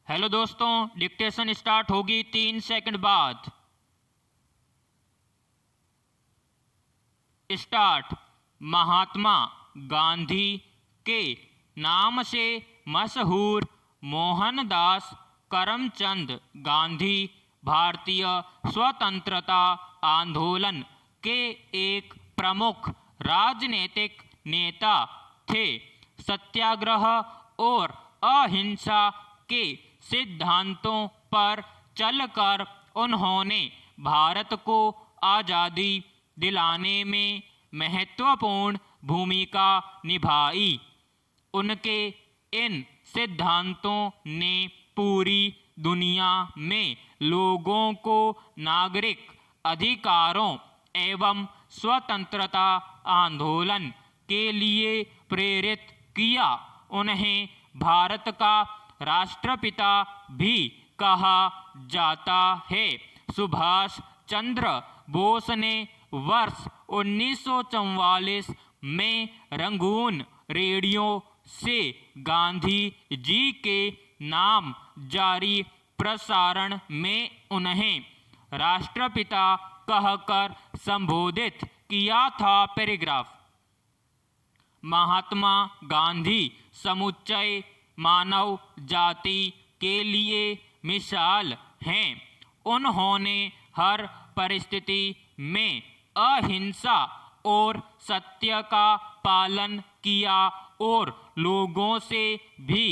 Hello दोस्तों, dictation start होगी 3 second बाद। स्टार्ट। महात्मा गांधी के नाम से मशहूर मोहनदास करमचंद गांधी भारतीय स्वतंत्रता आंदोलन के एक प्रमुख राजनीतिक नेता थे। सत्याग्रह और अहिंसा के सिद्धांतों पर चलकर उन्होंने भारत को आज़ादी दिलाने में महत्वपूर्ण भूमिका निभाई। उनके इन सिद्धांतों ने पूरी दुनिया में लोगों को नागरिक अधिकारों एवं स्वतंत्रता आंदोलन के लिए प्रेरित किया। उन्हें भारत का राष्ट्रपिता भी कहा जाता है। सुभाष चंद्र बोस ने वर्ष 1944 में रंगून रेडियो से गांधी जी के नाम जारी प्रसारण में उन्हें राष्ट्रपिता कहकर संबोधित किया था। पैराग्राफ। महात्मा गांधी समुच्चय मानव जाति के लिए मिसाल हैं। उन्होंने हर परिस्थिति में अहिंसा और सत्य का पालन किया और लोगों से भी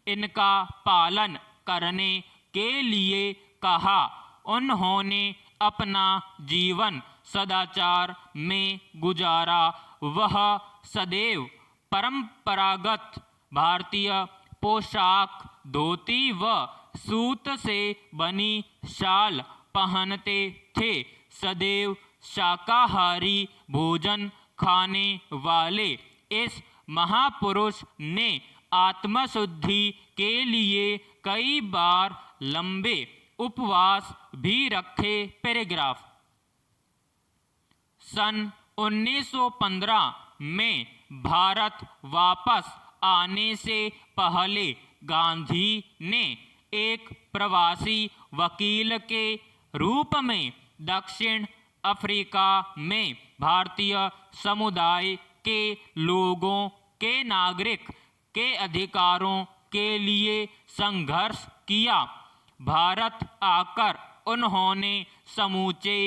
इनका पालन करने के लिए कहा। उन्होंने अपना जीवन सदाचार में गुजारा। वह सदैव परंपरागत भारतीय पोशाक, धोती व सूत से बनी शाल पहनते थे। सदैव शाकाहारी भोजन खाने वाले इस महापुरुष ने आत्मशुद्धि के लिए कई बार लंबे उपवास भी रखे। पैराग्राफ। सन 1915 में भारत वापस आने से पहले गांधी ने एक प्रवासी वकील के रूप में दक्षिण अफ्रीका में भारतीय समुदाय के लोगों के नागरिक के अधिकारों के लिए संघर्ष किया। भारत आकर उन्होंने समूचे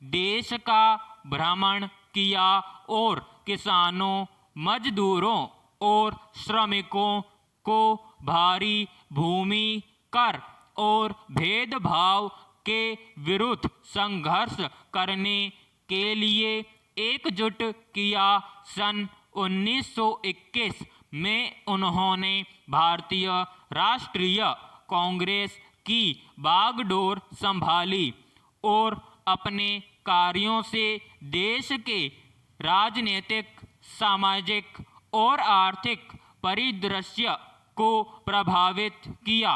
देश का भ्रमण किया और किसानों, मजदूरों और श्रमिकों को भारी भूमि कर और भेदभाव के विरुद्ध संघर्ष करने के लिए एकजुट किया। सन 1921 में उन्होंने भारतीय राष्ट्रीय कांग्रेस की बागडोर संभाली और अपने कार्यों से देश के राजनीतिक, सामाजिक और आर्थिक परिदृश्य को प्रभावित किया।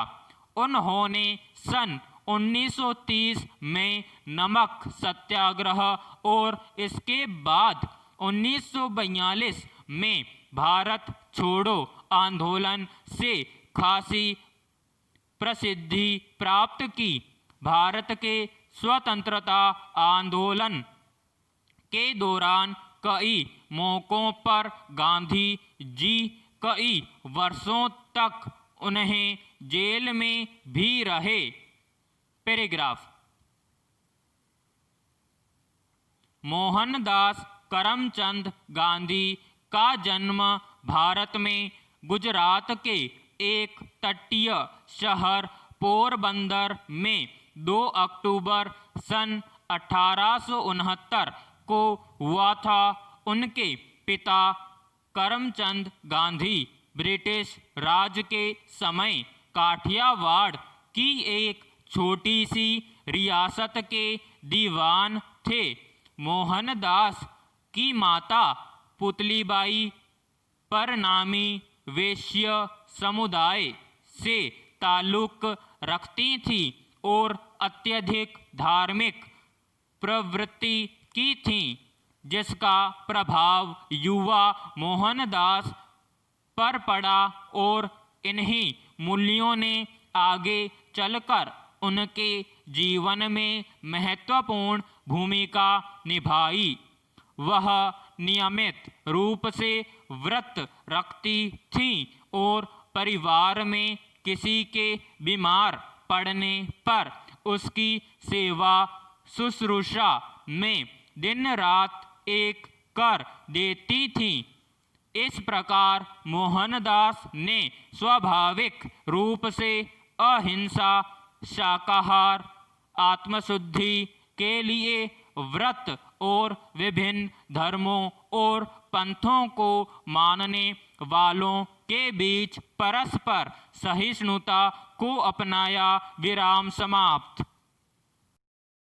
उन्होंने सन 1930 में नमक सत्याग्रह और इसके बाद 1942 में भारत छोड़ो आंदोलन से खासी प्रसिद्धि प्राप्त की। भारत के स्वतंत्रता आंदोलन के दौरान कई मौकों पर गांधी जी कई वर्षों तक उन्हें जेल में भी रहे। पैराग्राफ। मोहनदास करमचंद गांधी का जन्म भारत में गुजरात के एक तटीय शहर पोरबंदर में 2 अक्टूबर सन 1869 को हुआ था। उनके पिता करमचंद गांधी ब्रिटिश राज के समय काठियावाड़ की एक छोटी सी रियासत के दीवान थे। मोहनदास की माता पुतलीबाई परनामी वैश्य समुदाय से ताल्लुक रखती थी और अत्यधिक धार्मिक प्रवृत्ति की थी, जिसका प्रभाव युवा मोहनदास पर पड़ा और इन्हीं मूल्यों ने आगे चलकर उनके जीवन में महत्वपूर्ण भूमिका निभाई। वह नियमित रूप से व्रत रखती थीं और परिवार में किसी के बीमार पड़ने पर उसकी सेवा शुश्रूषा में दिन रात एक कर देती थीं। इस प्रकार मोहनदास ने स्वाभाविक रूप से अहिंसा, शाकाहार, आत्मशुद्धि के लिए व्रत और विभिन्न धर्मों और पंथों को मानने वालों के बीच परस्पर सहिष्णुता को अपनाया। विराम समाप्त।